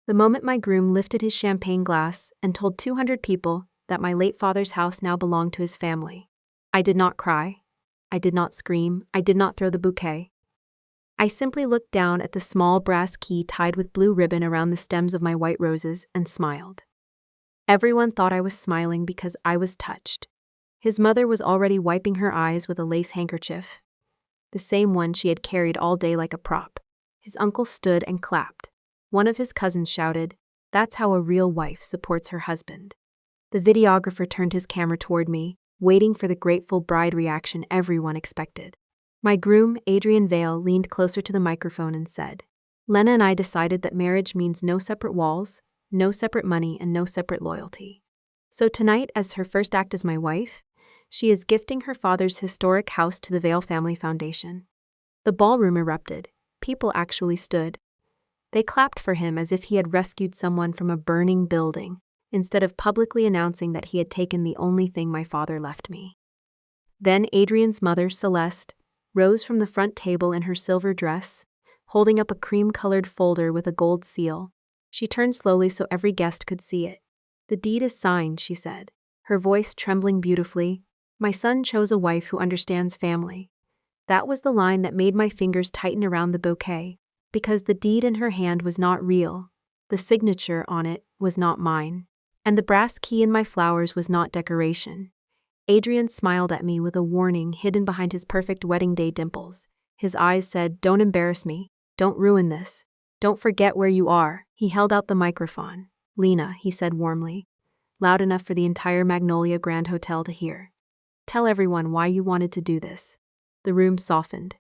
The moment my groom lifted his champagne glass and told 200 people that my late father's house now belonged to his family, I did not cry. I did not scream. I did not throw the bouquet. I simply looked down at the small brass key tied with blue ribbon around the stems of my white roses and smiled. Everyone thought I was smiling because I was touched. His mother was already wiping her eyes with a lace handkerchief, the same one she had carried all day like a prop. His uncle stood and clapped. One of his cousins shouted, "That's how a real wife supports her husband." The videographer turned his camera toward me, waiting for the grateful bride reaction everyone expected. My groom, Adrian Vale, leaned closer to the microphone and said, "Lena and I decided that marriage means no separate walls, no separate money, and no separate loyalty. So tonight, as her first act as my wife, she is gifting her father's historic house to the Vale Family Foundation." The ballroom erupted. People actually stood. They clapped for him as if he had rescued someone from a burning building, instead of publicly announcing that he had taken the only thing my father left me. Then Adrian's mother, Celeste, rose from the front table in her silver dress, holding up a cream-colored folder with a gold seal. She turned slowly so every guest could see it. "The deed is signed," she said, her voice trembling beautifully. "My son chose a wife who understands family." That was the line that made my fingers tighten around the bouquet, because the deed in her hand was not real, the signature on it was not mine, and the brass key in my flowers was not decoration. Adrian smiled at me with a warning hidden behind his perfect wedding day dimples. His eyes said, "Don't embarrass me. Don't ruin this. Don't forget where you are." He held out the microphone. "Lena," he said warmly, loud enough for the entire Magnolia Grand Hotel to hear, "tell everyone why you wanted to do this." The room softened.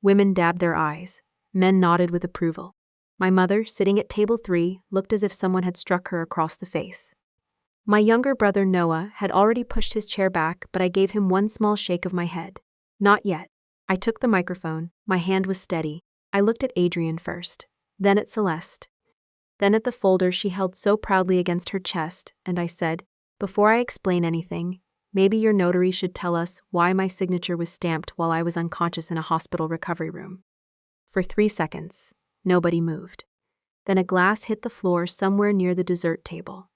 Women dabbed their eyes. Men nodded with approval. My mother, sitting at table 3, looked as if someone had struck her across the face. My younger brother Noah had already pushed his chair back, but I gave him one small shake of my head. "Not yet." I took the microphone. My hand was steady. I looked at Adrian first, then at Celeste, then at the folder she held so proudly against her chest, and I said, "Before I explain anything, maybe your notary should tell us why my signature was stamped while I was unconscious in a hospital recovery room." For 3 seconds, nobody moved. Then a glass hit the floor somewhere near the dessert table.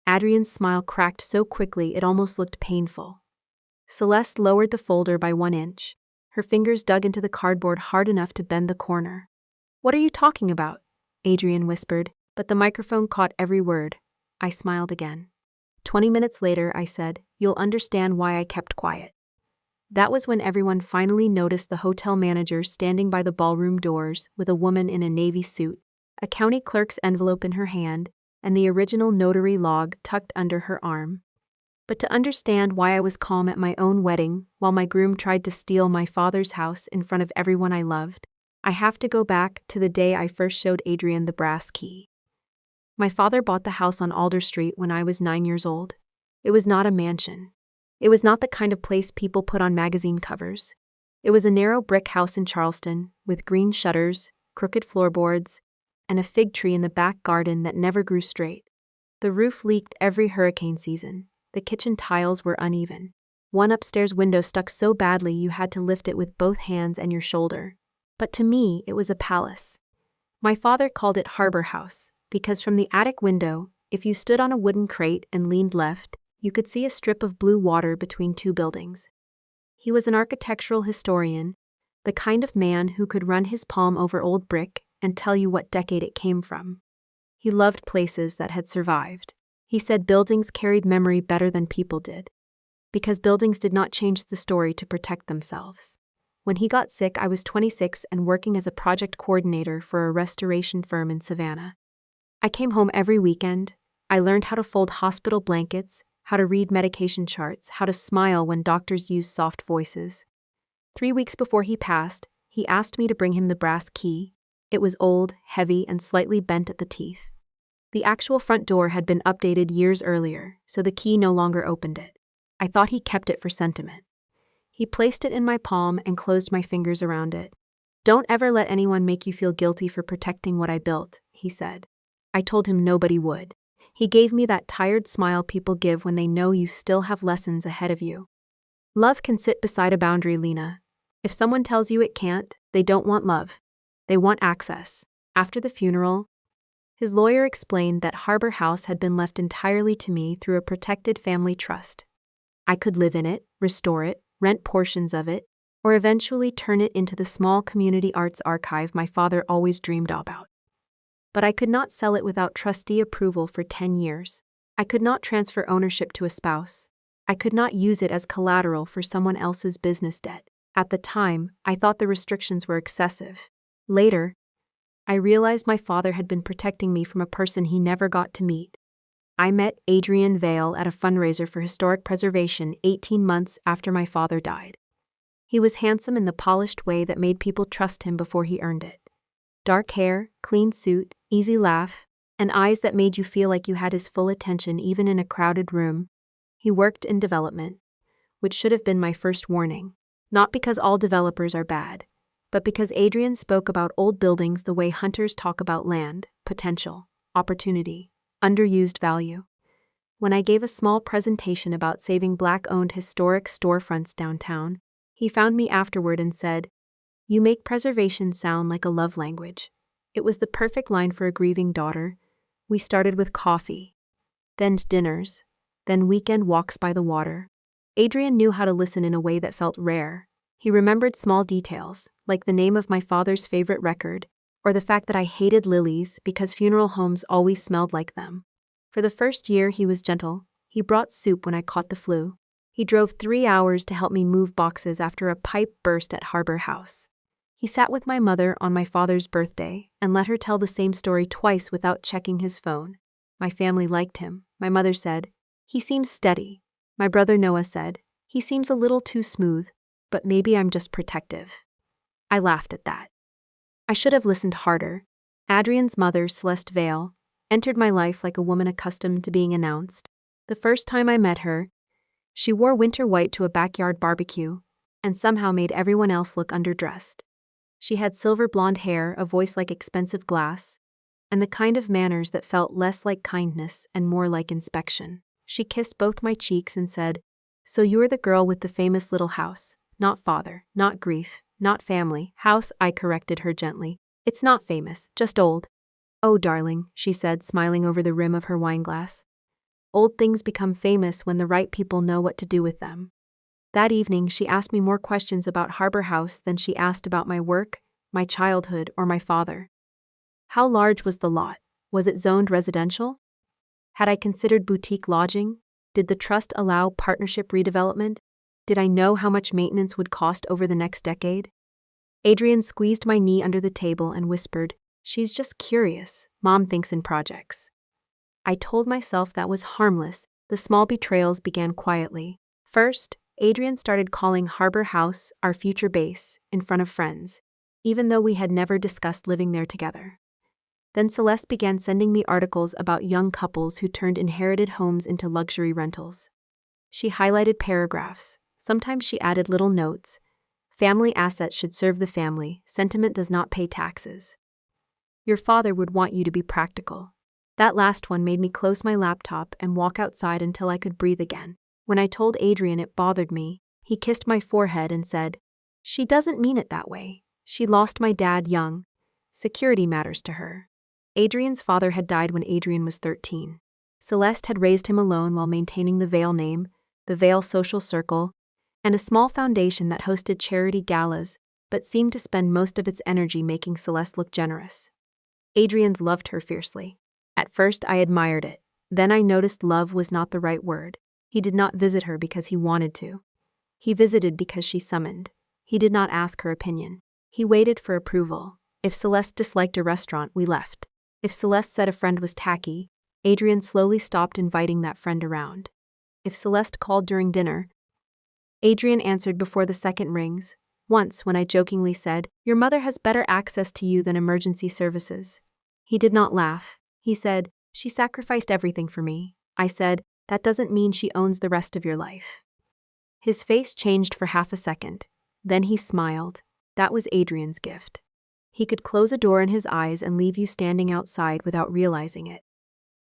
Adrian's smile cracked so quickly it almost looked painful. Celeste lowered the folder by 1 inch. Her fingers dug into the cardboard hard enough to bend the corner. "What are you talking about?" Adrian whispered, but the microphone caught every word. I smiled again. 20 minutes later, I said, "You'll understand why I kept quiet." That was when everyone finally noticed the hotel manager standing by the ballroom doors with a woman in a navy suit, a county clerk's envelope in her hand, and the original notary log tucked under her arm. But to understand why I was calm at my own wedding while my groom tried to steal my father's house in front of everyone I loved, I have to go back to the day I first showed Adrian the brass key. My father bought the house on Alder Street when I was 9 years old. It was not a mansion. It was not the kind of place people put on magazine covers. It was a narrow brick house in Charleston, with green shutters, crooked floorboards, and a fig tree in the back garden that never grew straight. The roof leaked every hurricane season. The kitchen tiles were uneven. One upstairs window stuck so badly you had to lift it with both hands and your shoulder. But to me, it was a palace. My father called it Harbor House, because from the attic window, if you stood on a wooden crate and leaned left, you could see a strip of blue water between 2 buildings. He was an architectural historian, the kind of man who could run his palm over old brick and tell you what decade it came from. He loved places that had survived. He said buildings carried memory better than people did, because buildings did not change the story to protect themselves. When he got sick, I was 26 and working as a project coordinator for a restoration firm in Savannah. I came home every weekend. I learned how to fold hospital blankets, how to read medication charts, how to smile when doctors used soft voices. 3 weeks before he passed, he asked me to bring him the brass key. It was old, heavy, and slightly bent at the teeth. The actual front door had been updated years earlier, so the key no longer opened it. I thought he kept it for sentiment. He placed it in my palm and closed my fingers around it. "Don't ever let anyone make you feel guilty for protecting what I built," he said. I told him nobody would. He gave me that tired smile people give when they know you still have lessons ahead of you. Love can sit beside a boundary, Lena. If someone tells you it can't, they don't want love. They want access. After the funeral, His lawyer explained that Harbor House had been left entirely to me through a protected family trust. I could live in it, restore it, rent portions of it, or eventually turn it into the small community arts archive my father always dreamed about. But I could not sell it without trustee approval for 10 years. I could not transfer ownership to a spouse. I could not use it as collateral for someone else's business debt. At the time, I thought the restrictions were excessive. Later, I realized my father had been protecting me from a person he never got to meet. I met Adrian Vale at a fundraiser for historic preservation 18 months after my father died. He was handsome in the polished way that made people trust him before he earned it. Dark hair, clean suit, easy laugh, and eyes that made you feel like you had his full attention even in a crowded room. He worked in development, which should have been my first warning. Not because all developers are bad, but because Adrian spoke about old buildings the way hunters talk about land, potential, opportunity, underused value. When I gave a small presentation about saving Black-owned historic storefronts downtown, he found me afterward and said, "You make preservation sound like a love language." It was the perfect line for a grieving daughter. We started with coffee, then dinners, then weekend walks by the water. Adrian knew how to listen in a way that felt rare. He remembered small details, like the name of my father's favorite record, or the fact that I hated lilies because funeral homes always smelled like them. For the first year, he was gentle. He brought soup when I caught the flu. He drove 3 hours to help me move boxes after a pipe burst at Harbor House. He sat with my mother on my father's birthday and let her tell the same story twice without checking his phone. My family liked him. My mother said, "He seems steady." My brother Noah said, "He seems a little too smooth, but maybe I'm just protective." I laughed at that. I should have listened harder. Adrian's mother, Celeste Vale, entered my life like a woman accustomed to being announced. The first time I met her, she wore winter white to a backyard barbecue and somehow made everyone else look underdressed. She had silver blonde hair, a voice like expensive glass, and the kind of manners that felt less like kindness and more like inspection. She kissed both my cheeks and said, "So you're the girl with the famous little house. Not father, not grief, not family. House," I corrected her gently. "It's not famous, just old." "Oh, darling," she said, smiling over the rim of her wineglass. "Old things become famous when the right people know what to do with them." That evening, she asked me more questions about Harbor House than she asked about my work, my childhood, or my father. How large was the lot? Was it zoned residential? Had I considered boutique lodging? Did the trust allow partnership redevelopment? Did I know how much maintenance would cost over the next decade? Adrian squeezed my knee under the table and whispered, "She's just curious. Mom thinks in projects." I told myself that was harmless. The small betrayals began quietly. First, Adrian started calling Harbor House our future base in front of friends, even though we had never discussed living there together. Then Celeste began sending me articles about young couples who turned inherited homes into luxury rentals. She highlighted paragraphs. Sometimes she added little notes. "Family assets should serve the family. Sentiment does not pay taxes. Your father would want you to be practical." That last one made me close my laptop and walk outside until I could breathe again. When I told Adrian it bothered me, he kissed my forehead and said, "She doesn't mean it that way. She lost my dad young. Security matters to her." Adrian's father had died when Adrian was 13. Celeste had raised him alone while maintaining the Vale name, the Vale Social Circle, and a small foundation that hosted charity galas, but seemed to spend most of its energy making Celeste look generous. Adrian's loved her fiercely. At first I admired it. Then I noticed love was not the right word. He did not visit her because he wanted to. He visited because she summoned. He did not ask her opinion. He waited for approval. If Celeste disliked a restaurant, we left. If Celeste said a friend was tacky, Adrian slowly stopped inviting that friend around. If Celeste called during dinner, Adrian answered before the second rings. Once, when I jokingly said, "Your mother has better access to you than emergency services," he did not laugh. He said, "She sacrificed everything for me." I said, "That doesn't mean she owns the rest of your life." His face changed for half a second. Then he smiled. That was Adrian's gift. He could close a door in his eyes and leave you standing outside without realizing it.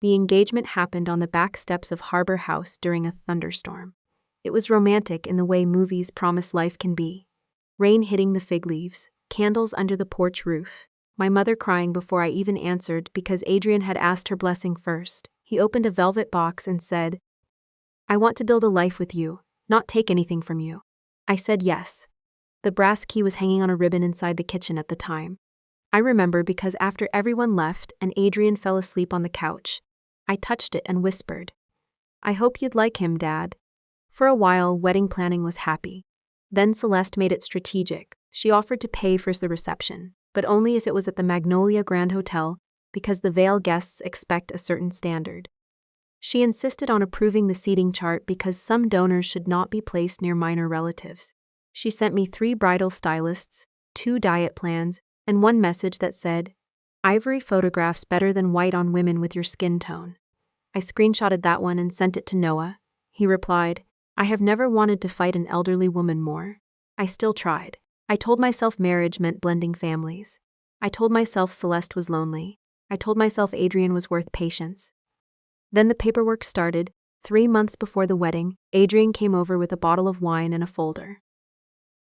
The engagement happened on the back steps of Harbor House during a thunderstorm. It was romantic in the way movies promise life can be. Rain hitting the fig leaves, candles under the porch roof, my mother crying before I even answered because Adrian had asked her blessing first. He opened a velvet box and said, "I want to build a life with you, not take anything from you." I said yes. The brass key was hanging on a ribbon inside the kitchen at the time. I remember because after everyone left and Adrian fell asleep on the couch, I touched it and whispered, "I hope you'd like him, Dad." For a while, wedding planning was happy. Then Celeste made it strategic. She offered to pay for the reception, but only if it was at the Magnolia Grand Hotel, because the Vale guests expect a certain standard. She insisted on approving the seating chart because some donors should not be placed near minor relatives. She sent me 3 bridal stylists, 2 diet plans, and 1 message that said, "Ivory photographs better than white on women with your skin tone." I screenshotted that one and sent it to Noah. He replied, "I have never wanted to fight an elderly woman more." I still tried. I told myself marriage meant blending families. I told myself Celeste was lonely. I told myself Adrian was worth patience. Then the paperwork started. 3 months before the wedding, Adrian came over with a bottle of wine and a folder.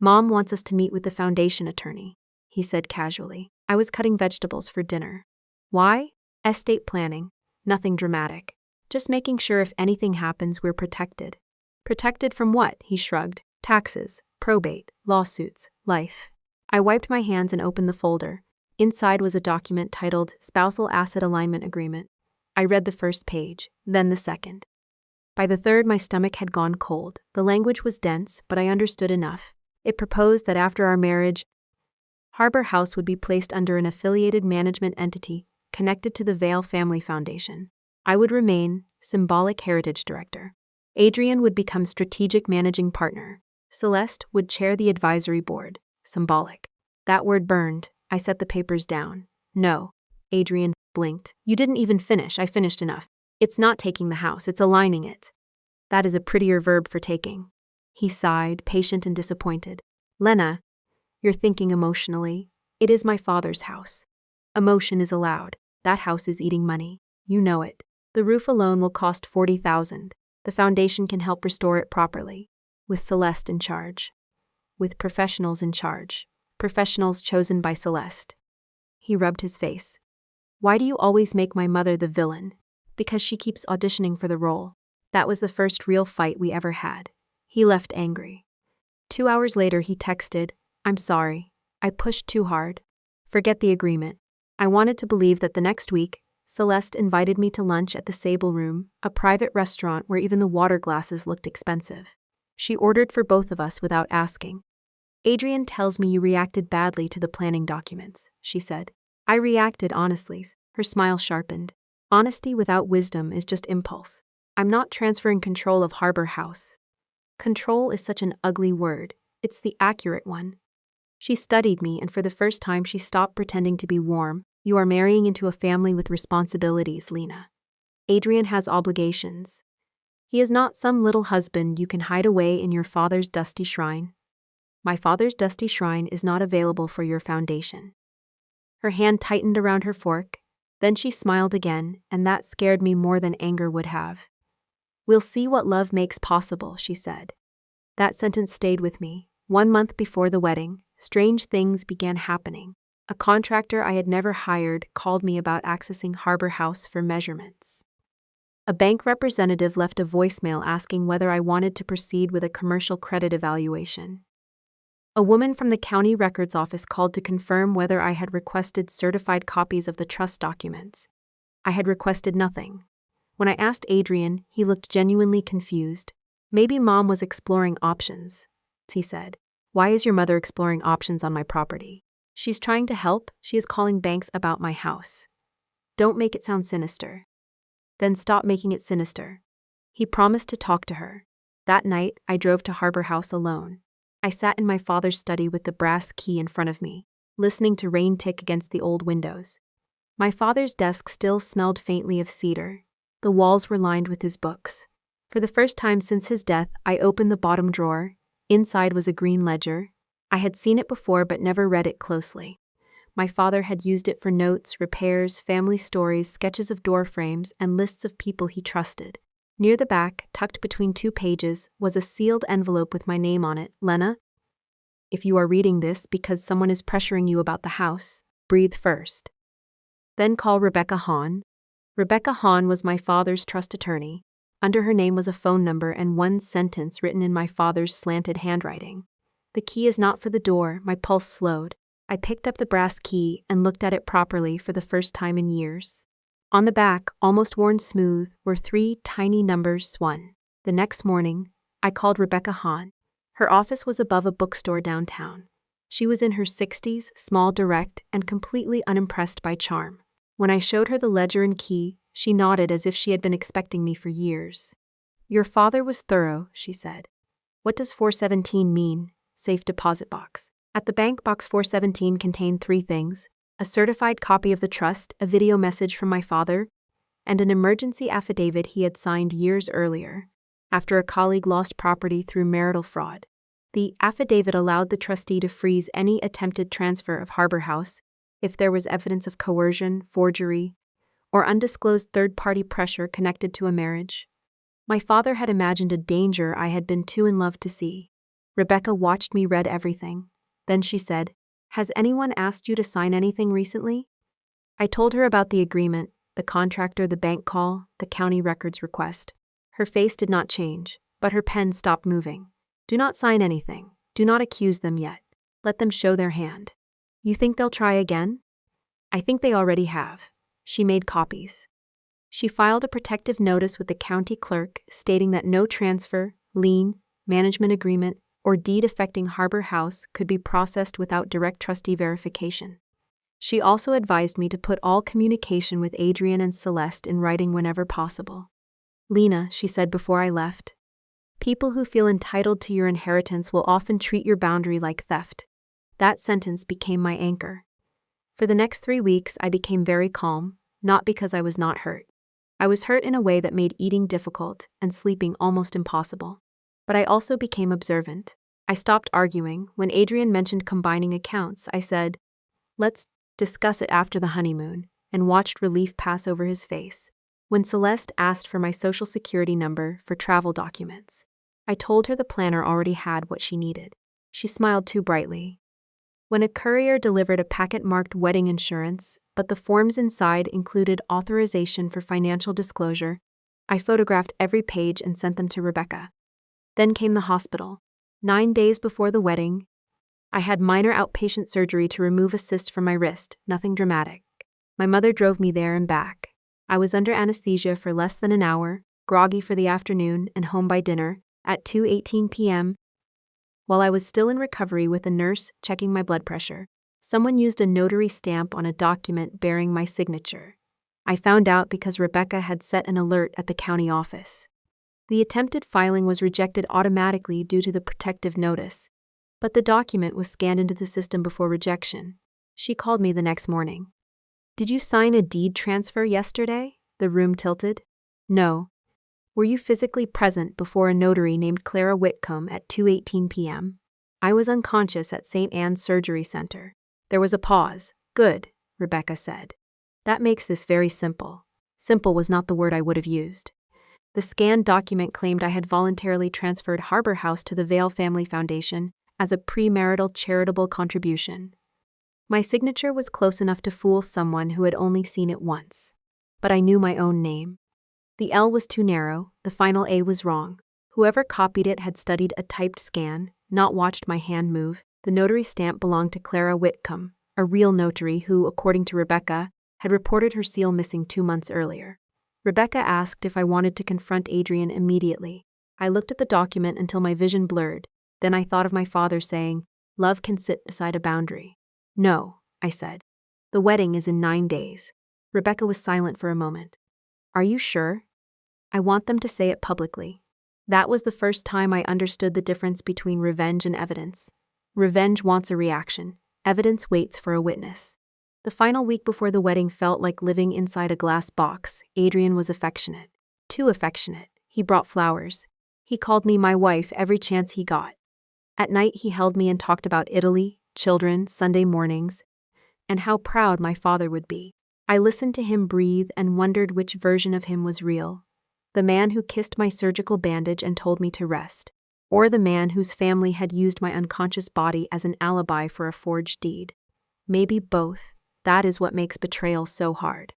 "Mom wants us to meet with the foundation attorney," he said casually. I was cutting vegetables for dinner. "Why?" "Estate planning. Nothing dramatic. Just making sure if anything happens, we're protected." "Protected from what?" He shrugged. "Taxes, probate, lawsuits, life." I wiped my hands and opened the folder. Inside was a document titled Spousal Asset Alignment Agreement. I read the first page, then the second. By the third, my stomach had gone cold. The language was dense, but I understood enough. It proposed that after our marriage, Harbor House would be placed under an affiliated management entity connected to the Vale Family Foundation. I would remain symbolic heritage director. Adrian would become strategic managing partner. Celeste would chair the advisory board. Symbolic. That word burned. I set the papers down. "No." Adrian blinked. "You didn't even finish." I finished enough. "It's not taking the house, it's aligning it." "That is a prettier verb for taking." He sighed, patient and disappointed. "Lena, you're thinking emotionally. It is my father's house. Emotion is allowed. That house is eating money. You know it. The roof alone will cost $40,000. The foundation can help restore it properly. With Celeste in charge. With professionals in charge. Professionals chosen by Celeste." He rubbed his face. "Why do you always make my mother the villain?" "Because she keeps auditioning for the role. That was the first real fight we ever had." He left angry. 2 hours later he texted, "I'm sorry. I pushed too hard. Forget the agreement." I wanted to believe that the next week, Celeste invited me to lunch at the Sable Room, a private restaurant where even the water glasses looked expensive. She ordered for both of us without asking. "Adrian tells me you reacted badly to the planning documents," she said. I reacted honestly. Her smile sharpened. "Honesty without wisdom is just impulse. I'm not transferring control of Harbor House." Control is such an ugly word. It's the accurate one. She studied me, and for the first time she stopped pretending to be warm. "You are marrying into a family with responsibilities, Lena. Adrian has obligations. He is not some little husband you can hide away in your father's dusty shrine. My father's dusty shrine is not available for your foundation." Her hand tightened around her fork. Then she smiled again, and that scared me more than anger would have. "We'll see what love makes possible," she said. That sentence stayed with me. 1 month before the wedding, strange things began happening. A contractor I had never hired called me about accessing Harbor House for measurements. A bank representative left a voicemail asking whether I wanted to proceed with a commercial credit evaluation. A woman from the county records office called to confirm whether I had requested certified copies of the trust documents. I had requested nothing. When I asked Adrian, he looked genuinely confused. "Maybe Mom was exploring options," he said. "Why is your mother exploring options on my property?" "She's trying to help. She is calling banks about my house." "Don't make it sound sinister." "Then stop making it sinister." He promised to talk to her. That night, I drove to Harbor House alone. I sat in my father's study with the brass key in front of me, listening to rain tick against the old windows. My father's desk still smelled faintly of cedar. The walls were lined with his books. For the first time since his death, I opened the bottom drawer. Inside was a green ledger. I had seen it before but never read it closely. My father had used it for notes, repairs, family stories, sketches of door frames, and lists of people he trusted. Near the back, tucked between 2 pages, was a sealed envelope with my name on it. "Lena, if you are reading this because someone is pressuring you about the house, Breathe first. Then call Rebecca Hahn. Rebecca Hahn was my father's trust attorney. Under her name was a phone number and one sentence written in my father's slanted handwriting. The key is not for the door. My pulse slowed. I picked up the brass key and looked at it properly for the first time in years. On the back, almost worn smooth, were 3 tiny numbers 1. The next morning, I called Rebecca Hahn. Her office was above a bookstore downtown. She was in her 60s, small, direct, and completely unimpressed by charm. When I showed her the ledger and key, she nodded as if she had been expecting me for years. Your father was thorough, she said. What does 417 mean? Safe deposit box. At the bank, box 417 contained 3 things: a certified copy of the trust, a video message from my father, and an emergency affidavit he had signed years earlier, after a colleague lost property through marital fraud. The affidavit allowed the trustee to freeze any attempted transfer of Harbor House if there was evidence of coercion, forgery, or undisclosed third-party pressure connected to a marriage. My father had imagined a danger I had been too in love to see. Rebecca watched me read everything. Then she said, "Has anyone asked you to sign anything recently?" I told her about the agreement, the contractor, the bank call, the county records request. Her face did not change, but her pen stopped moving. Do not sign anything. Do not accuse them yet. Let them show their hand. You think they'll try again? I think they already have. She made copies. She filed a protective notice with the county clerk stating that no transfer, lien, management agreement, or deed affecting Harbor House could be processed without direct trustee verification. She also advised me to put all communication with Adrian and Celeste in writing whenever possible. Lena, she said before I left, people who feel entitled to your inheritance will often treat your boundary like theft. That sentence became my anchor. For the next 3 weeks, I became very calm, not because I was not hurt. I was hurt in a way that made eating difficult and sleeping almost impossible. But I also became observant. I stopped arguing. When Adrian mentioned combining accounts, I said, "Let's discuss it after the honeymoon," and watched relief pass over his face. When Celeste asked for my social security number for travel documents, I told her the planner already had what she needed. She smiled too brightly. When a courier delivered a packet marked wedding insurance, but the forms inside included authorization for financial disclosure, I photographed every page and sent them to Rebecca. Then came the hospital. 9 days before the wedding, I had minor outpatient surgery to remove a cyst from my wrist, nothing dramatic. My mother drove me there and back. I was under anesthesia for less than an hour, groggy for the afternoon, and home by dinner, at 2:18 p.m. While I was still in recovery with a nurse checking my blood pressure, someone used a notary stamp on a document bearing my signature. I found out because Rebecca had set an alert at the county office. The attempted filing was rejected automatically due to the protective notice, but the document was scanned into the system before rejection. She called me the next morning. "Did you sign a deed transfer yesterday?" The room tilted. "No." "Were you physically present before a notary named Clara Whitcomb at 2:18 p.m.? "I was unconscious at St. Anne's Surgery Center." There was a pause. "Good," Rebecca said. "That makes this very simple." Simple was not the word I would have used. The scanned document claimed I had voluntarily transferred Harbor House to the Vale Family Foundation as a premarital charitable contribution. My signature was close enough to fool someone who had only seen it once. But I knew my own name. The L was too narrow, the final A was wrong. Whoever copied it had studied a typed scan, not watched my hand move. The notary stamp belonged to Clara Whitcomb, a real notary who, according to Rebecca, had reported her seal missing 2 months earlier. Rebecca asked if I wanted to confront Adrian immediately. I looked at the document until my vision blurred. Then I thought of my father saying, "Love can sit beside a boundary." "No," I said. "The wedding is in 9 days." Rebecca was silent for a moment. "Are you sure?" "I want them to say it publicly." That was the first time I understood the difference between revenge and evidence. Revenge wants a reaction. Evidence waits for a witness. The final week before the wedding felt like living inside a glass box. Adrian was affectionate. Too affectionate. He brought flowers. He called me my wife every chance he got. At night he held me and talked about Italy, children, Sunday mornings, and how proud my father would be. I listened to him breathe and wondered which version of him was real. The man who kissed my surgical bandage and told me to rest, or the man whose family had used my unconscious body as an alibi for a forged deed. Maybe both. That is what makes betrayal so hard.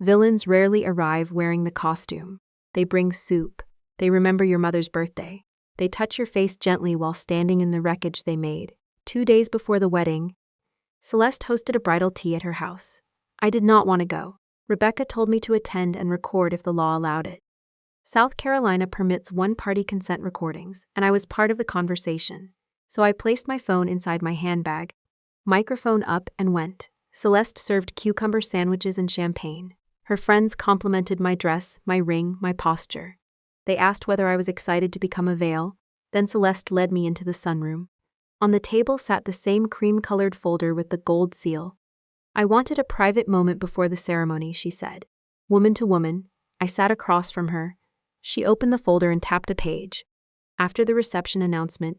Villains rarely arrive wearing the costume. They bring soup. They remember your mother's birthday. They touch your face gently while standing in the wreckage they made. 2 days before the wedding, Celeste hosted a bridal tea at her house. I did not want to go. Rebecca told me to attend and record if the law allowed it. South Carolina permits one-party consent recordings, and I was part of the conversation. So I placed my phone inside my handbag, microphone up, and went. Celeste served cucumber sandwiches and champagne. Her friends complimented my dress, my ring, my posture. They asked whether I was excited to become a Vale. Then Celeste led me into the sunroom. On the table sat the same cream-colored folder with the gold seal. I wanted a private moment before the ceremony, she said. Woman to woman, I sat across from her. She opened the folder and tapped a page. After the reception announcement,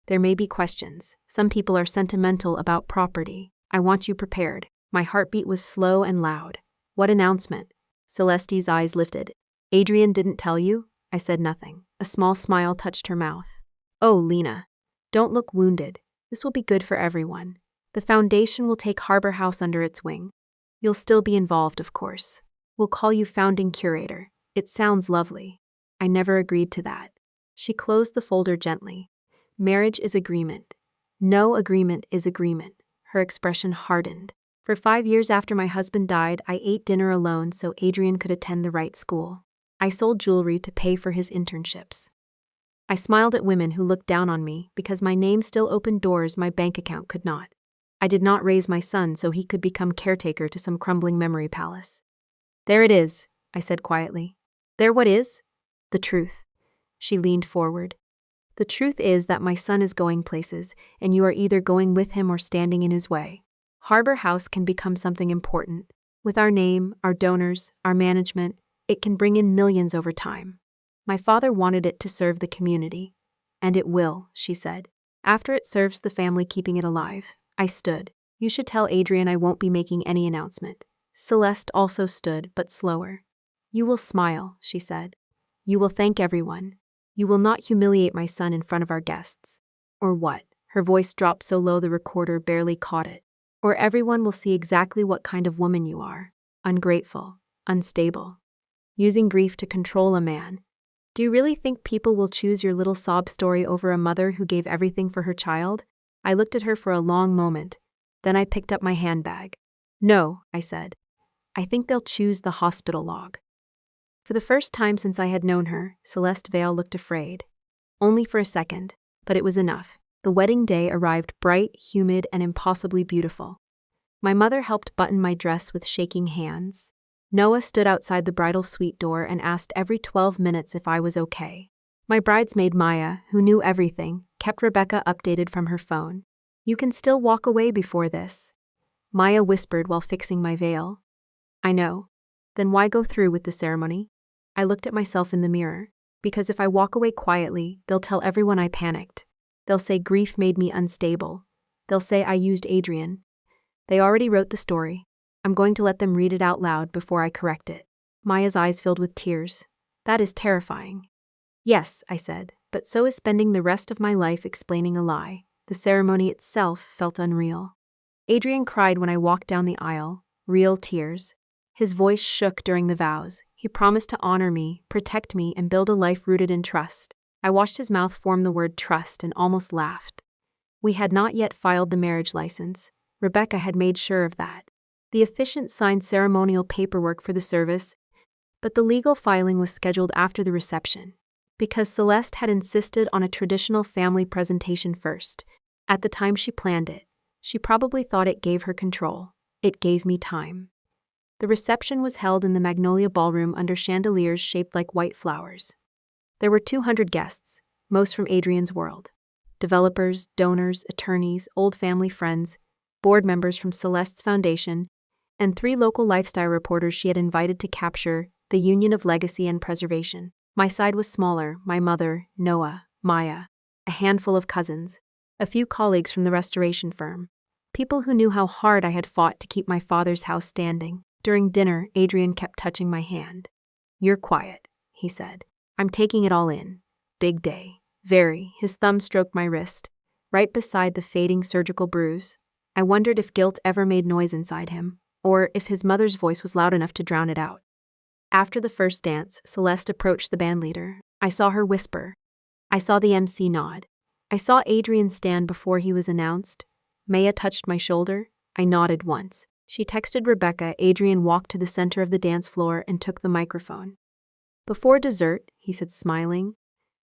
there may be questions. Some people are sentimental about property. I want you prepared. My heartbeat was slow and loud. What announcement? Celeste's eyes lifted. Adrian didn't tell you? I said nothing. A small smile touched her mouth. Oh, Lena. Don't look wounded. This will be good for everyone. The foundation will take Harbor House under its wing. You'll still be involved, of course. We'll call you founding curator. It sounds lovely. I never agreed to that. She closed the folder gently. Marriage is agreement. No agreement is agreement. Her expression hardened. For 5 years after my husband died, I ate dinner alone so Adrian could attend the right school. I sold jewelry to pay for his internships. I smiled at women who looked down on me because my name still opened doors my bank account could not. I did not raise my son so he could become caretaker to some crumbling memory palace. There it is, I said quietly. There what is? The truth. She leaned forward. The truth is that my son is going places, and you are either going with him or standing in his way. Harbor House can become something important. With our name, our donors, our management, it can bring in millions over time. My father wanted it to serve the community. And it will, she said. After it serves the family keeping it alive. I stood. You should tell Adrian I won't be making any announcement. Celeste also stood, but slower. You will smile, she said. You will thank everyone. You will not humiliate my son in front of our guests. Or what? Her voice dropped so low the recorder barely caught it. Or everyone will see exactly what kind of woman you are. Ungrateful, unstable, using grief to control a man. Do you really think people will choose your little sob story over a mother who gave everything for her child? I looked at her for a long moment. Then I picked up my handbag. No, I said. I think they'll choose the hospital log. For the first time since I had known her, Celeste Vale looked afraid. Only for a second, but it was enough. The wedding day arrived bright, humid, and impossibly beautiful. My mother helped button my dress with shaking hands. Noah stood outside the bridal suite door and asked every 12 minutes if I was okay. My bridesmaid Maya, who knew everything, kept Rebecca updated from her phone. You can still walk away before this, Maya whispered while fixing my veil. I know. Then why go through with the ceremony? I looked at myself in the mirror. Because if I walk away quietly, they'll tell everyone I panicked. They'll say grief made me unstable. They'll say I used Adrian. They already wrote the story. I'm going to let them read it out loud before I correct it. Maya's eyes filled with tears. That is terrifying. Yes, I said, but so is spending the rest of my life explaining a lie. The ceremony itself felt unreal. Adrian cried when I walked down the aisle, real tears. His voice shook during the vows. He promised to honor me, protect me, and build a life rooted in trust. I watched his mouth form the word trust and almost laughed. We had not yet filed the marriage license. Rebecca had made sure of that. The officiant signed ceremonial paperwork for the service, but the legal filing was scheduled after the reception. Because Celeste had insisted on a traditional family presentation first. At the time she planned it, she probably thought it gave her control. It gave me time. The reception was held in the Magnolia ballroom under chandeliers shaped like white flowers. There were 200 guests, most from Adrian's world. Developers, donors, attorneys, old family friends, board members from Celeste's foundation, and 3 local lifestyle reporters she had invited to capture the union of legacy and preservation. My side was smaller, my mother, Noah, Maya, a handful of cousins, a few colleagues from the restoration firm, people who knew how hard I had fought to keep my father's house standing. During dinner, Adrian kept touching my hand. You're quiet, he said. I'm taking it all in. Big day. Very. His thumb stroked my wrist, right beside the fading surgical bruise. I wondered if guilt ever made noise inside him, or if his mother's voice was loud enough to drown it out. After the first dance, Celeste approached the bandleader. I saw her whisper. I saw the MC nod. I saw Adrian stand before he was announced. Maya touched my shoulder. I nodded once. She texted Rebecca. Adrian walked to the center of the dance floor and took the microphone. Before dessert, he said, smiling,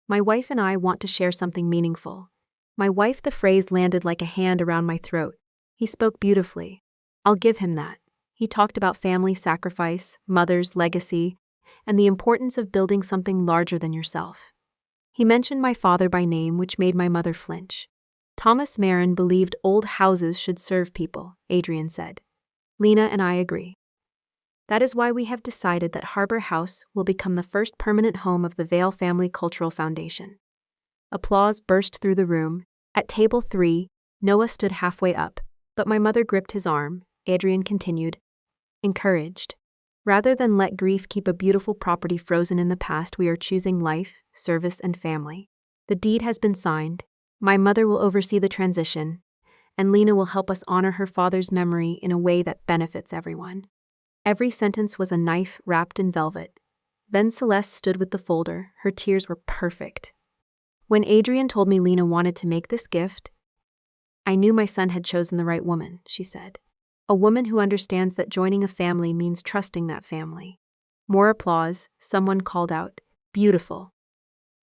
my wife and I want to share something meaningful. My wife, the phrase landed like a hand around my throat. He spoke beautifully. I'll give him that. He talked about family sacrifice, mother's legacy, and the importance of building something larger than yourself. He mentioned my father by name, which made my mother flinch. Thomas Marin believed old houses should serve people, Adrian said. Lena and I agree. That is why we have decided that Harbor House will become the first permanent home of the Vale Family Cultural Foundation. Applause burst through the room. At table 3, Noah stood halfway up, but my mother gripped his arm. Adrian continued. Encouraged. Rather than let grief keep a beautiful property frozen in the past, we are choosing life, service, and family. The deed has been signed. My mother will oversee the transition, and Lena will help us honor her father's memory in a way that benefits everyone. Every sentence was a knife wrapped in velvet. Then Celeste stood with the folder. Her tears were perfect. When Adrian told me Lena wanted to make this gift, I knew my son had chosen the right woman, she said. A woman who understands that joining a family means trusting that family. More applause. Someone called out, beautiful.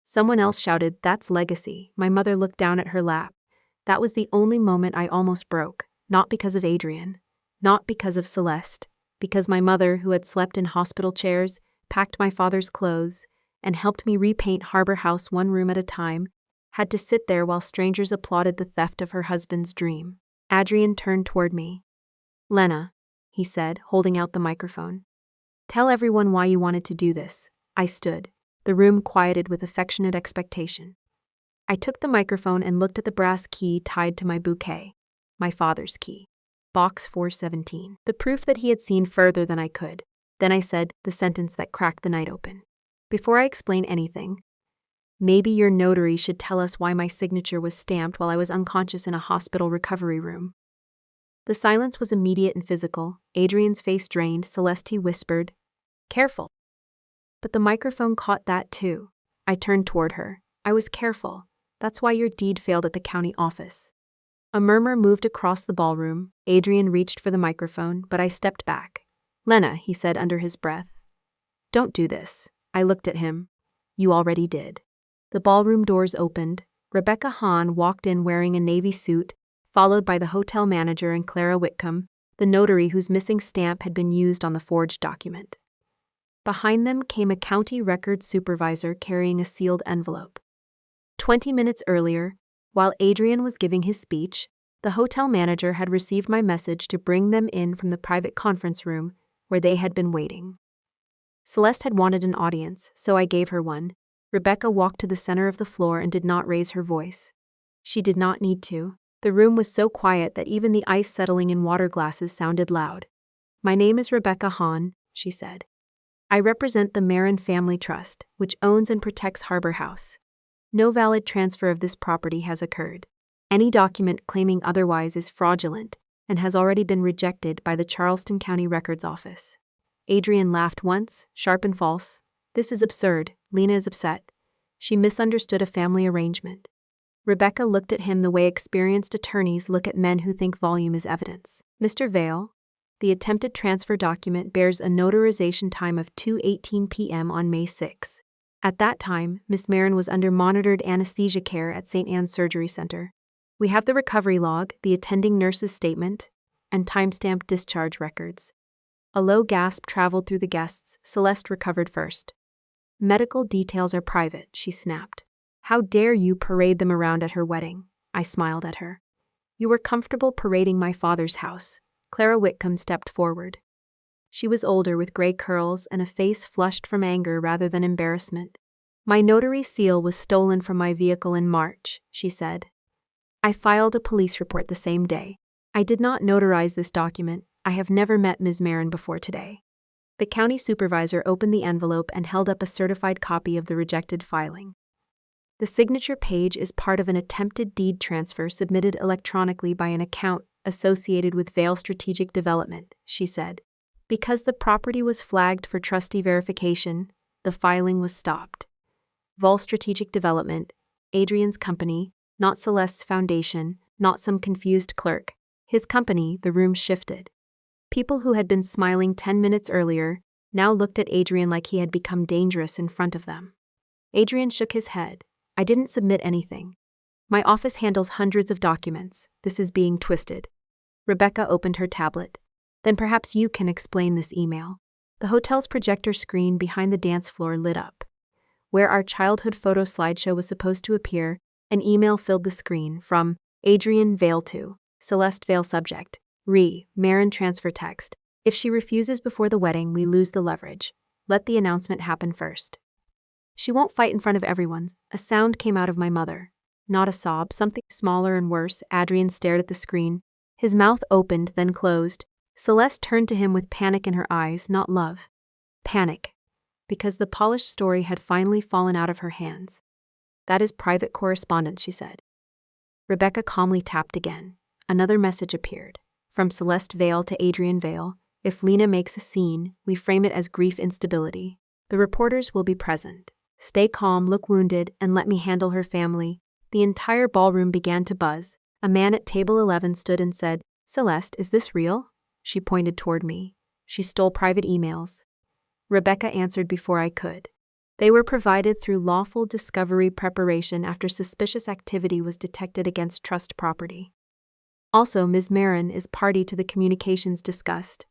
Someone else shouted, that's legacy. My mother looked down at her lap. That was the only moment I almost broke, not because of Adrian, not because of Celeste, because my mother, who had slept in hospital chairs, packed my father's clothes, and helped me repaint Harbor House one room at a time, had to sit there while strangers applauded the theft of her husband's dream. Adrian turned toward me. Lena, he said, holding out the microphone. Tell everyone why you wanted to do this. I stood. The room quieted with affectionate expectation. I took the microphone and looked at the brass key tied to my bouquet. My father's key. Box 417. The proof that he had seen further than I could. Then I said the sentence that cracked the night open. Before I explain anything, maybe your notary should tell us why my signature was stamped while I was unconscious in a hospital recovery room. The silence was immediate and physical. Adrian's face drained. Celeste whispered, careful. But the microphone caught that too. I turned toward her. I was careful. That's why your deed failed at the county office. A murmur moved across the ballroom. Adrian reached for the microphone, but I stepped back. Lena, he said under his breath. Don't do this. I looked at him. You already did. The ballroom doors opened. Rebecca Hahn walked in wearing a navy suit, followed by the hotel manager and Clara Whitcomb, the notary whose missing stamp had been used on the forged document. Behind them came a county records supervisor carrying a sealed envelope. 20 minutes earlier, while Adrian was giving his speech, the hotel manager had received my message to bring them in from the private conference room where they had been waiting. Celeste had wanted an audience, so I gave her one. Rebecca walked to the center of the floor and did not raise her voice. She did not need to. The room was so quiet that even the ice settling in water glasses sounded loud. My name is Rebecca Hahn, she said. I represent the Marin Family Trust, which owns and protects Harbor House. No valid transfer of this property has occurred. Any document claiming otherwise is fraudulent and has already been rejected by the Charleston County Records Office. Adrian laughed once, sharp and false. This is absurd. Lena is upset. She misunderstood a family arrangement. Rebecca looked at him the way experienced attorneys look at men who think volume is evidence. Mr. Vale, the attempted transfer document bears a notarization time of 2:18 p.m. on May 6. At that time, Miss Marin was under monitored anesthesia care at St. Anne's Surgery Center. We have the recovery log, the attending nurse's statement, and timestamped discharge records. A low gasp traveled through the guests. Celeste recovered first. Medical details are private, she snapped. How dare you parade them around at her wedding? I smiled at her. You were comfortable parading my father's house. Clara Whitcomb stepped forward. She was older with gray curls and a face flushed from anger rather than embarrassment. My notary seal was stolen from my vehicle in March, she said. I filed a police report the same day. I did not notarize this document. I have never met Ms. Marin before today. The county supervisor opened the envelope and held up a certified copy of the rejected filing. The signature page is part of an attempted deed transfer submitted electronically by an account associated with Vale Strategic Development, she said. Because the property was flagged for trustee verification, the filing was stopped. Vale Strategic Development, Adrian's company, not Celeste's foundation, not some confused clerk. His company. The room shifted. People who had been smiling 10 minutes earlier now looked at Adrian like he had become dangerous in front of them. Adrian shook his head. I didn't submit anything. My office handles hundreds of documents. This is being twisted. Rebecca opened her tablet. Then perhaps you can explain this email. The hotel's projector screen behind the dance floor lit up. Where our childhood photo slideshow was supposed to appear, an email filled the screen from Adrian Vale to Celeste Vale subject. Marin transfer text. If she refuses before the wedding, we lose the leverage. Let the announcement happen first. She won't fight in front of everyone. A sound came out of my mother. Not a sob, something smaller and worse. Adrian stared at the screen. His mouth opened, then closed. Celeste turned to him with panic in her eyes, not love. Panic. Because the polished story had finally fallen out of her hands. That is private correspondence, she said. Rebecca calmly tapped again. Another message appeared. From Celeste Vale to Adrian Vale. If Lena makes a scene, we frame it as grief instability. The reporters will be present. Stay calm, look wounded, and let me handle her family. The entire ballroom began to buzz. A man at table 11 stood and said, Celeste, is this real? She pointed toward me. She stole private emails. Rebecca answered before I could. They were provided through lawful discovery preparation after suspicious activity was detected against trust property. Also, Ms. Marin is party to the communications discussed,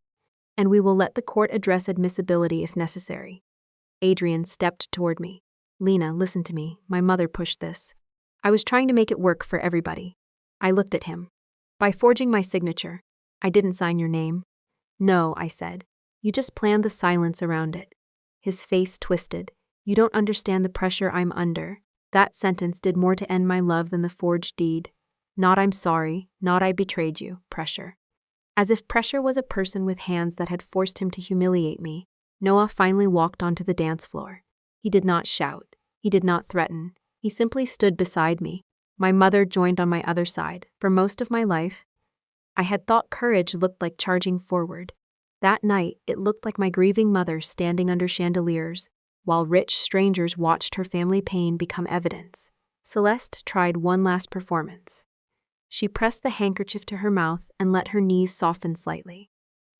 and we will let the court address admissibility if necessary. Adrian stepped toward me. Lena, listen to me. My mother pushed this. I was trying to make it work for everybody. I looked at him. By forging my signature. I didn't sign your name. No, I said. You just planned the silence around it. His face twisted. You don't understand the pressure I'm under. That sentence did more to end my love than the forged deed. Not I'm sorry, not I betrayed you, pressure. As if pressure was a person with hands that had forced him to humiliate me, Noah finally walked onto the dance floor. He did not shout. He did not threaten. He simply stood beside me. My mother joined on my other side. For most of my life, I had thought courage looked like charging forward. That night, it looked like my grieving mother standing under chandeliers, while rich strangers watched her family pain become evidence. Celeste tried one last performance. She pressed the handkerchief to her mouth and let her knees soften slightly.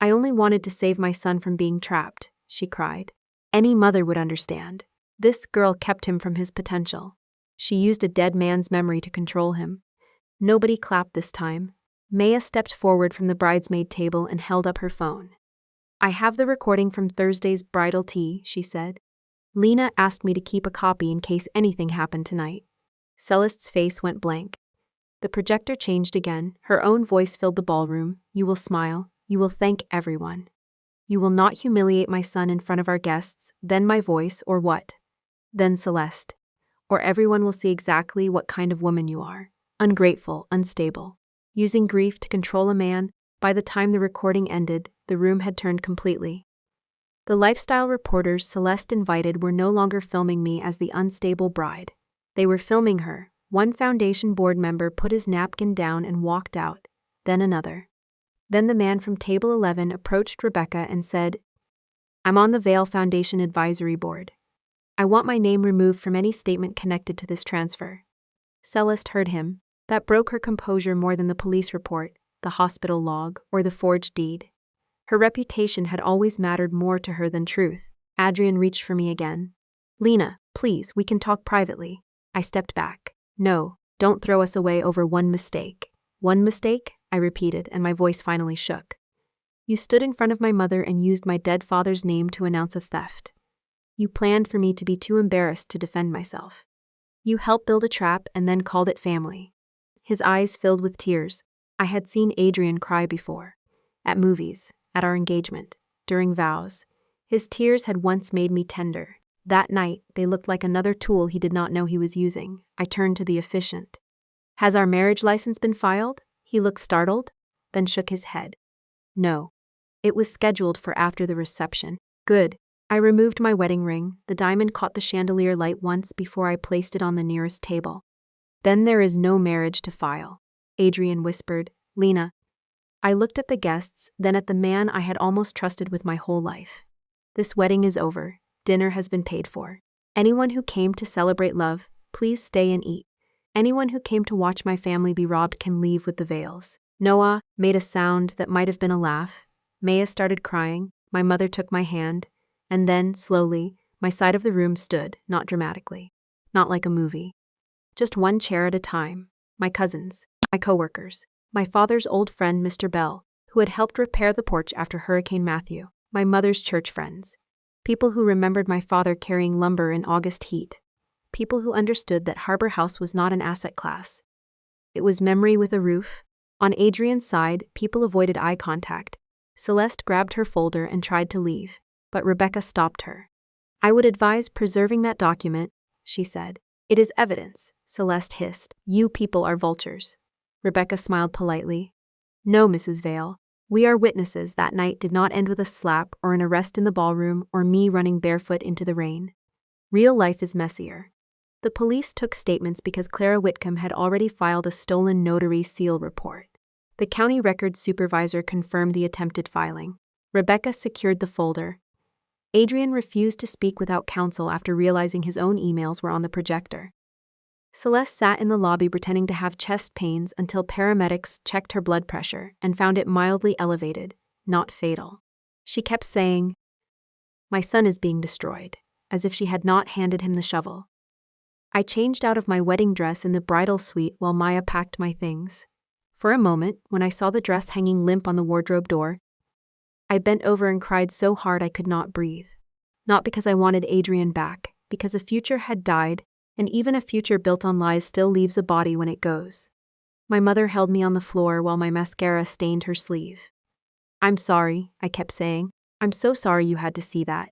I only wanted to save my son from being trapped, she cried. Any mother would understand. This girl kept him from his potential. She used a dead man's memory to control him. Nobody clapped this time. Maya stepped forward from the bridesmaid table and held up her phone. I have the recording from Thursday's bridal tea, she said. Lena asked me to keep a copy in case anything happened tonight. Celeste's face went blank. The projector changed again. Her own voice filled the ballroom. You will smile. You will thank everyone. You will not humiliate my son in front of our guests, then my voice, or what? Then Celeste. Or everyone will see exactly what kind of woman you are. Ungrateful, unstable. Using grief to control a man. By the time the recording ended, the room had turned completely. The lifestyle reporters Celeste invited were no longer filming me as the unstable bride. They were filming her. One foundation board member put his napkin down and walked out, then another. Then the man from table 11 approached Rebecca and said, I'm on the Vale Foundation Advisory Board. I want my name removed from any statement connected to this transfer. Celeste heard him. That broke her composure more than the police report, the hospital log, or the forged deed. Her reputation had always mattered more to her than truth. Adrian reached for me again. Lena, please, we can talk privately. I stepped back. No, don't throw us away over one mistake. One mistake? I repeated, and my voice finally shook. You stood in front of my mother and used my dead father's name to announce a theft. You planned for me to be too embarrassed to defend myself. You helped build a trap and then called it family. His eyes filled with tears. I had seen Adrian cry before. At movies, at our engagement, during vows. His tears had once made me tender. That night, they looked like another tool he did not know he was using. I turned to the officiant. Has our marriage license been filed? He looked startled, then shook his head. No. It was scheduled for after the reception. Good. I removed my wedding ring. The diamond caught the chandelier light once before I placed it on the nearest table. Then there is no marriage to file. Adrian whispered. Lena, I looked at the guests, then at the man I had almost trusted with my whole life. This wedding is over. Dinner has been paid for. Anyone who came to celebrate love, please stay and eat. Anyone who came to watch my family be robbed can leave with the veils. Noah made a sound that might have been a laugh. Maya started crying. My mother took my hand. And then, slowly, my side of the room stood, not dramatically. Not like a movie. Just one chair at a time. My cousins, my coworkers, my father's old friend Mr. Bell, who had helped repair the porch after Hurricane Matthew, my mother's church friends. People who remembered my father carrying lumber in August heat. People who understood that Harbor House was not an asset class. It was memory with a roof. On Adrian's side, people avoided eye contact. Celeste grabbed her folder and tried to leave, but Rebecca stopped her. I would advise preserving that document, she said. It is evidence, Celeste hissed. You people are vultures. Rebecca smiled politely. No, Mrs. Vale. We are witnesses that night did not end with a slap or an arrest in the ballroom or me running barefoot into the rain. Real life is messier. The police took statements because Clara Whitcomb had already filed a stolen notary seal report. The county records supervisor confirmed the attempted filing. Rebecca secured the folder. Adrian refused to speak without counsel after realizing his own emails were on the projector. Celeste sat in the lobby pretending to have chest pains until paramedics checked her blood pressure and found it mildly elevated, not fatal. She kept saying, "My son is being destroyed," as if she had not handed him the shovel. I changed out of my wedding dress in the bridal suite while Maya packed my things. For a moment, when I saw the dress hanging limp on the wardrobe door, I bent over and cried so hard I could not breathe. Not because I wanted Adrian back, because a future had died, and even a future built on lies still leaves a body when it goes. My mother held me on the floor while my mascara stained her sleeve. "I'm sorry," I kept saying. "I'm so sorry you had to see that."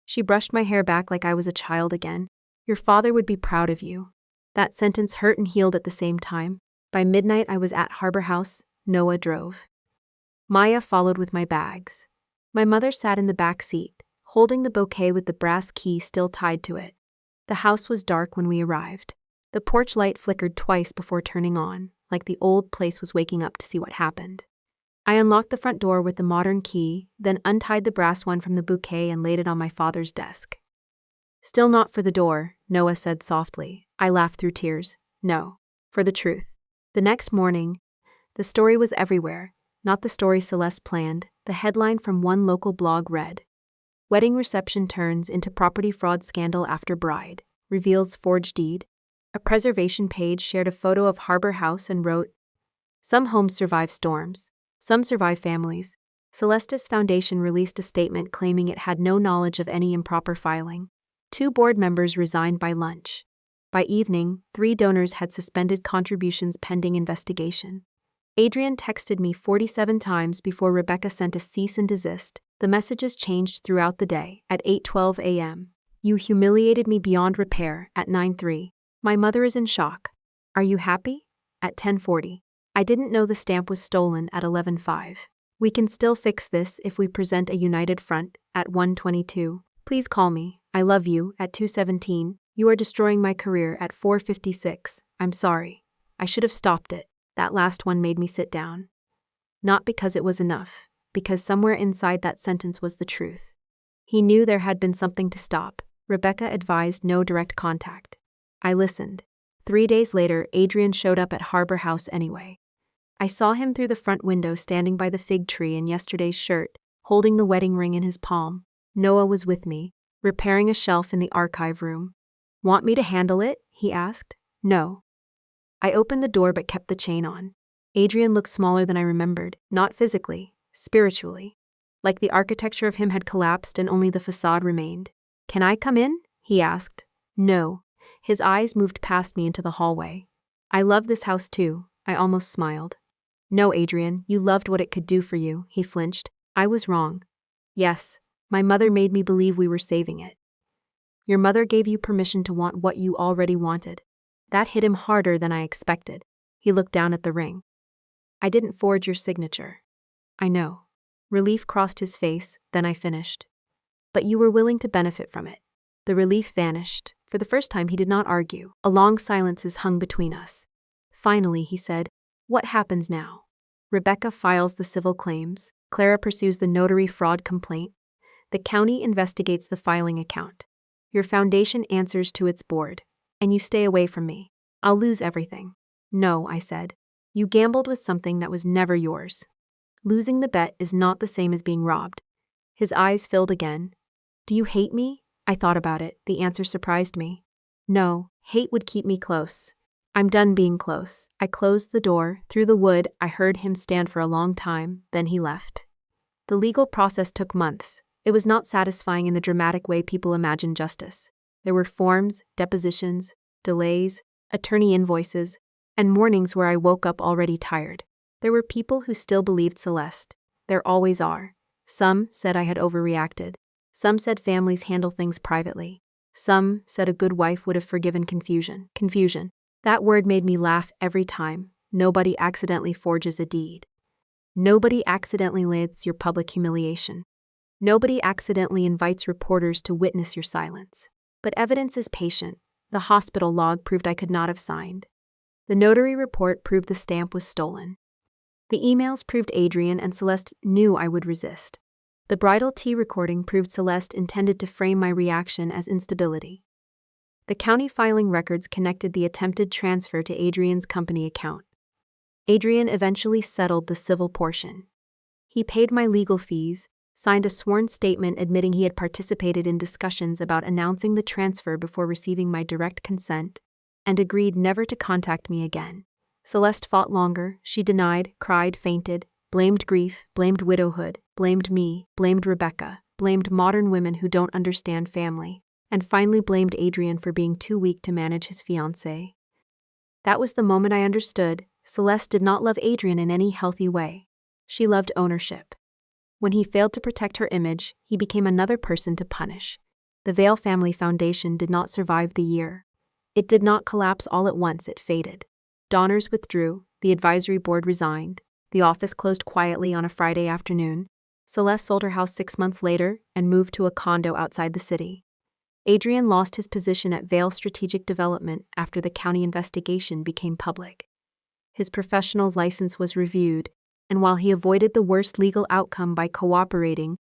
She brushed my hair back like I was a child again. "Your father would be proud of you." That sentence hurt and healed at the same time. By midnight I was at Harbor House. Noah drove. Maya followed with my bags. My mother sat in the back seat, holding the bouquet with the brass key still tied to it. The house was dark when we arrived. The porch light flickered twice before turning on, like the old place was waking up to see what happened. I unlocked the front door with the modern key, then untied the brass one from the bouquet and laid it on my father's desk. "Still not for the door," Noah said softly. I laughed through tears. "No, for the truth." The next morning, the story was everywhere, not the story Celeste planned. The headline from one local blog read, "Wedding reception turns into property fraud scandal after bride, reveals forged deed." A preservation page shared a photo of Harbor House and wrote, "Some homes survive storms. Some survive families." Celeste's foundation released a statement claiming it had no knowledge of any improper filing. 2 board members resigned by lunch. By evening, 3 donors had suspended contributions pending investigation. Adrian texted me 47 times before Rebecca sent a cease and desist. The messages changed throughout the day. At 8:12 a.m. "You humiliated me beyond repair." At 9:03. "My mother is in shock. Are you happy?" At 10:40. "I didn't know the stamp was stolen." At 11:05. "We can still fix this if we present a united front." At 1:22. "Please call me. I love you." At 2:17. "You are destroying my career." At 4:56. "I'm sorry. I should have stopped it." That last one made me sit down. Not because it was enough, because somewhere inside that sentence was the truth. He knew there had been something to stop. Rebecca advised no direct contact. I listened. 3 days later, Adrian showed up at Harbor House anyway. I saw him through the front window standing by the fig tree in yesterday's shirt, holding the wedding ring in his palm. Noah was with me, repairing a shelf in the archive room. "Want me to handle it?" he asked. "No." I opened the door but kept the chain on. Adrian looked smaller than I remembered, not physically, spiritually. Like the architecture of him had collapsed and only the facade remained. "Can I come in?" he asked. "No." His eyes moved past me into the hallway. "I love this house too." I almost smiled. "No, Adrian, you loved what it could do for you." He flinched. "I was wrong." "Yes, my mother made me believe we were saving it." "Your mother gave you permission to want what you already wanted." That hit him harder than I expected. He looked down at the ring. "I didn't forge your signature." "I know." Relief crossed his face, then I finished. "But you were willing to benefit from it." The relief vanished. For the first time he did not argue. A long silence hung between us. Finally he said, "What happens now?" Rebecca files the civil claims. Clara pursues the notary fraud complaint. The county investigates the filing account. Your foundation answers to its board. And you stay away from me. I'll lose everything. No, I said. You gambled with something that was never yours. Losing the bet is not the same as being robbed. His eyes filled again. Do you hate me? I thought about it. The answer surprised me. No, hate would keep me close. I'm done being close. I closed the door. Through the wood, I heard him stand for a long time, then he left. The legal process took months. It was not satisfying in the dramatic way people imagine justice. There were forms, depositions, delays, attorney invoices, and mornings where I woke up already tired. There were people who still believed Celeste. There always are. Some said I had overreacted. Some said families handle things privately. Some said a good wife would have forgiven confusion. Confusion. That word made me laugh every time. Nobody accidentally forges a deed. Nobody accidentally lets your public humiliation. Nobody accidentally invites reporters to witness your silence. But evidence is patient. The hospital log proved I could not have signed. The notary report proved the stamp was stolen. The emails proved Adrian and Celeste knew I would resist. The bridal tea recording proved Celeste intended to frame my reaction as instability. The county filing records connected the attempted transfer to Adrian's company account. Adrian eventually settled the civil portion. He paid my legal fees, signed a sworn statement admitting he had participated in discussions about announcing the transfer before receiving my direct consent, and agreed never to contact me again. Celeste fought longer. She denied, cried, fainted, blamed grief, blamed widowhood, blamed me, blamed Rebecca, blamed modern women who don't understand family, and finally blamed Adrian for being too weak to manage his fiancée. That was the moment I understood. Celeste did not love Adrian in any healthy way. She loved ownership. When he failed to protect her image, he became another person to punish. The Vale Family Foundation did not survive the year. It did not collapse all at once, it faded. Donors withdrew, the advisory board resigned, the office closed quietly on a Friday afternoon. Celeste sold her house 6 months later and moved to a condo outside the city. Adrian lost his position at Vale Strategic Development after the county investigation became public. His professional license was reviewed, and while he avoided the worst legal outcome by cooperating,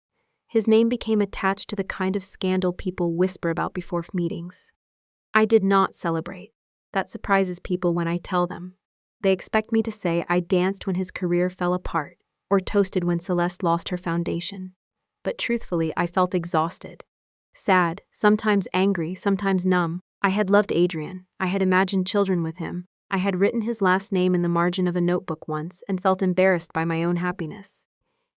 his name became attached to the kind of scandal people whisper about before meetings. I did not celebrate. That surprises people when I tell them. They expect me to say I danced when his career fell apart, or toasted when Celeste lost her foundation. But truthfully, I felt exhausted. Sad, sometimes angry, sometimes numb. I had loved Adrian. I had imagined children with him. I had written his last name in the margin of a notebook once and felt embarrassed by my own happiness.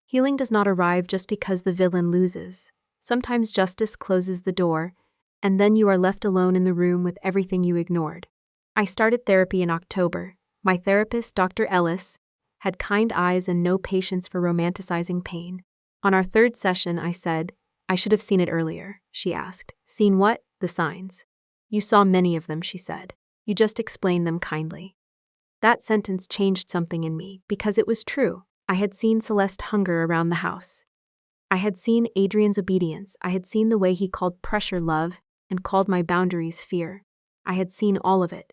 Healing does not arrive just because the villain loses. Sometimes justice closes the door, and then you are left alone in the room with everything you ignored. I started therapy in October. My therapist, Dr. Ellis, had kind eyes and no patience for romanticizing pain. On our third session, I said, "I should have seen it earlier," she asked. "Seen what?" "The signs." "You saw many of them," she said. "You just explained them kindly." That sentence changed something in me, because it was true. I had seen Celeste hunger around the house. I had seen Adrian's obedience. I had seen the way he called pressure love and called my boundaries fear. I had seen all of it.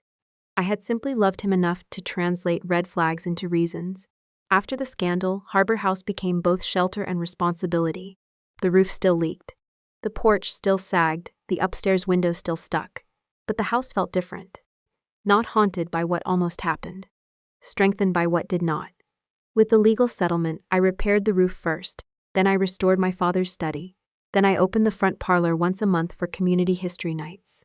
I had simply loved him enough to translate red flags into reasons. After the scandal, Harbor House became both shelter and responsibility. The roof still leaked. The porch still sagged. The upstairs window still stuck. But the house felt different. Not haunted by what almost happened. Strengthened by what did not. With the legal settlement, I repaired the roof first. Then I restored my father's study. Then I opened the front parlor once a month for community history nights.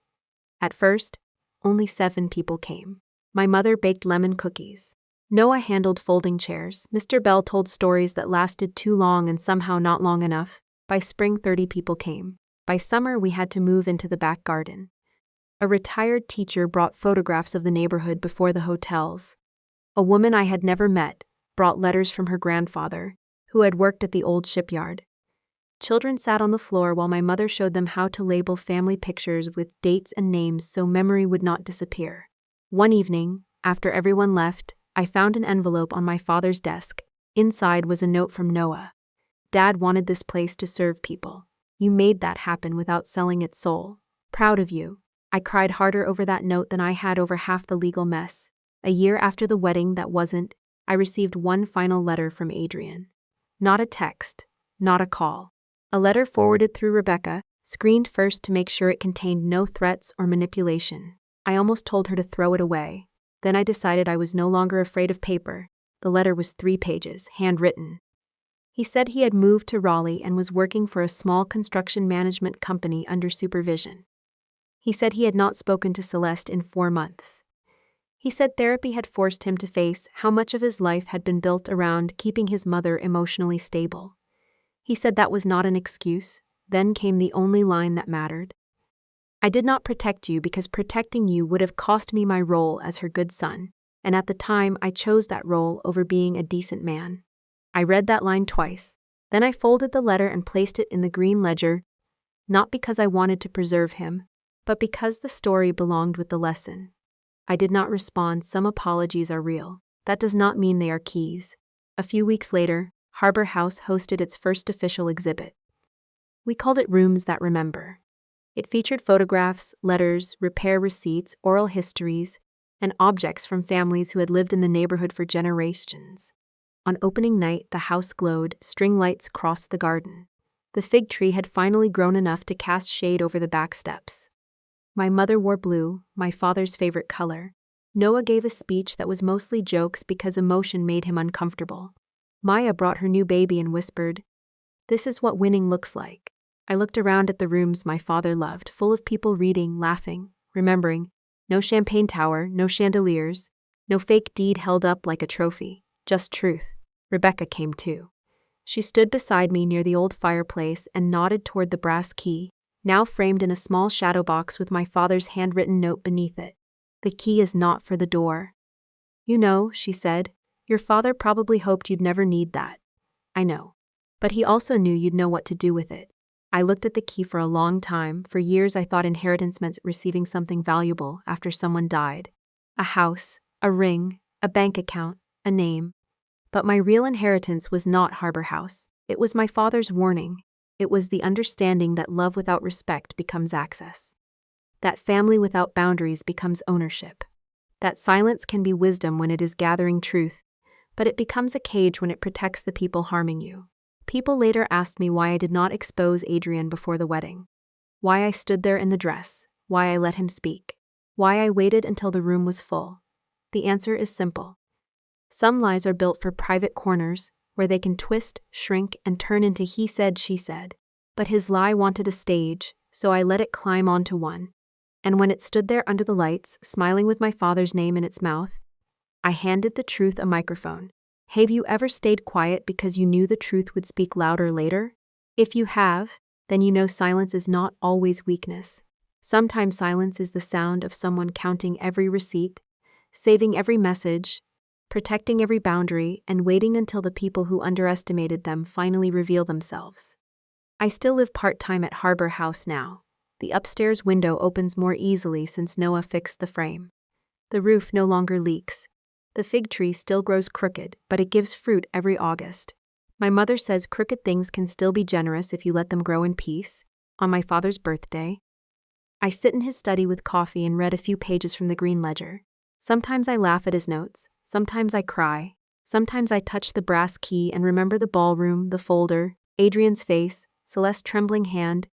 At first, only 7 people came. My mother baked lemon cookies. Noah handled folding chairs. Mr. Bell told stories that lasted too long and somehow not long enough. By spring, 30 people came. By summer, we had to move into the back garden. A retired teacher brought photographs of the neighborhood before the hotels. A woman I had never met brought letters from her grandfather, who had worked at the old shipyard. Children sat on the floor while my mother showed them how to label family pictures with dates and names so memory would not disappear. One evening, after everyone left, I found an envelope on my father's desk. Inside was a note from Noah. "Dad wanted this place to serve people. You made that happen without selling its soul. Proud of you." I cried harder over that note than I had over half the legal mess. A year after the wedding that wasn't, I received one final letter from Adrian. Not a text, not a call. A letter forwarded through Rebecca, screened first to make sure it contained no threats or manipulation. I almost told her to throw it away. Then I decided I was no longer afraid of paper. The letter was 3 pages, handwritten. He said he had moved to Raleigh and was working for a small construction management company under supervision. He said he had not spoken to Celeste in 4 months. He said therapy had forced him to face how much of his life had been built around keeping his mother emotionally stable. He said that was not an excuse. Then came the only line that mattered. I did not protect you because protecting you would have cost me my role as her good son, and at the time I chose that role over being a decent man. I read that line twice. Then I folded the letter and placed it in the green ledger, not because I wanted to preserve him, but because the story belonged with the lesson. I did not respond. Some apologies are real. That does not mean they are keys. A few weeks later, Harbor House hosted its first official exhibit. We called it Rooms That Remember. It featured photographs, letters, repair receipts, oral histories, and objects from families who had lived in the neighborhood for generations. On opening night, the house glowed, string lights crossed the garden. The fig tree had finally grown enough to cast shade over the back steps. My mother wore blue, my father's favorite color. Noah gave a speech that was mostly jokes because emotion made him uncomfortable. Maya brought her new baby and whispered, "This is what winning looks like." I looked around at the rooms my father loved, full of people reading, laughing, remembering. No champagne tower, no chandeliers, no fake deed held up like a trophy, just truth. Rebecca came too. She stood beside me near the old fireplace and nodded toward the brass key, now framed in a small shadow box with my father's handwritten note beneath it. "The key is not for the door." "You know," she said, "your father probably hoped you'd never need that." "I know. But he also knew you'd know what to do with it." I looked at the key for a long time. For years I thought inheritance meant receiving something valuable after someone died. A house, a ring, a bank account, a name. But my real inheritance was not Harbor House. It was my father's warning. It was the understanding that love without respect becomes access. That family without boundaries becomes ownership. That silence can be wisdom when it is gathering truth, but it becomes a cage when it protects the people harming you. People later asked me why I did not expose Adrian before the wedding. Why I stood there in the dress. Why I let him speak. Why I waited until the room was full. The answer is simple. Some lies are built for private corners, where they can twist, shrink, and turn into he said, she said. But his lie wanted a stage, so I let it climb onto one. And when it stood there under the lights, smiling with my father's name in its mouth, I handed the truth a microphone. Have you ever stayed quiet because you knew the truth would speak louder later? If you have, then you know silence is not always weakness. Sometimes silence is the sound of someone counting every receipt, saving every message, protecting every boundary, and waiting until the people who underestimated them finally reveal themselves. I still live part-time at Harbor House now. The upstairs window opens more easily since Noah fixed the frame. The roof no longer leaks. The fig tree still grows crooked, but it gives fruit every August. My mother says crooked things can still be generous if you let them grow in peace. On my father's birthday, I sit in his study with coffee and read a few pages from the green ledger. Sometimes I laugh at his notes, sometimes I cry, sometimes I touch the brass key and remember the ballroom, the folder, Adrian's face, Celeste's trembling hand,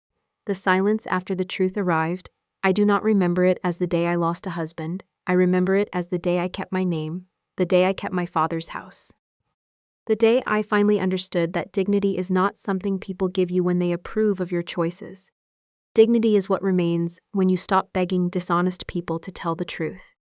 the silence after the truth arrived. I do not remember it as the day I lost a husband. I remember it as the day I kept my name, the day I kept my father's house. The day I finally understood that dignity is not something people give you when they approve of your choices. Dignity is what remains when you stop begging dishonest people to tell the truth.